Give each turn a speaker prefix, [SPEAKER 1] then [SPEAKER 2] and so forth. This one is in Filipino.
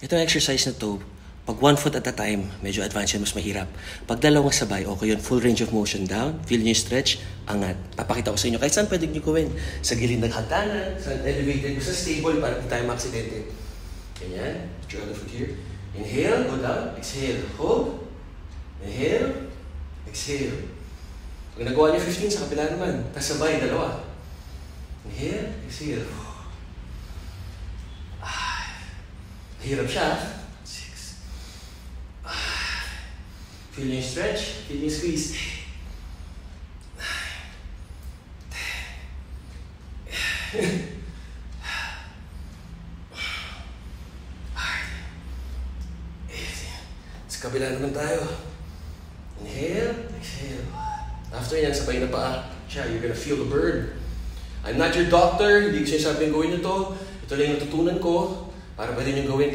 [SPEAKER 1] Itong exercise na to, pag 1 foot at a time, medyo advanced yun, mas mahirap. Pag dalawang sabay, okay yun, full range of motion down, feel nyo yung stretch, angat. Papakita ko sa inyo, kahit saan pwede nyo gawin. Sa gilid ng hagdanan, sa elevated, sa stable, para hindi tayo maksidente. Ganyan, put your other foot here. Inhale, go down, exhale, hold. Inhale, exhale. Pag nagawa nyo 15, sa kapila naman, tapos sabay, dalawa. Inhale, exhale. Hirap siya. 6. Feel yung stretch, feel yung squeeze. 9. 10. Sa kabila naman tayo. Inhale, exhale. After yan, sabay na paa. You're gonna feel the burn. I'm not your doctor. Hindi ko sinasabing gawin nyo to. Ito lang yung natutunan ko. Para pwede nyo gawin.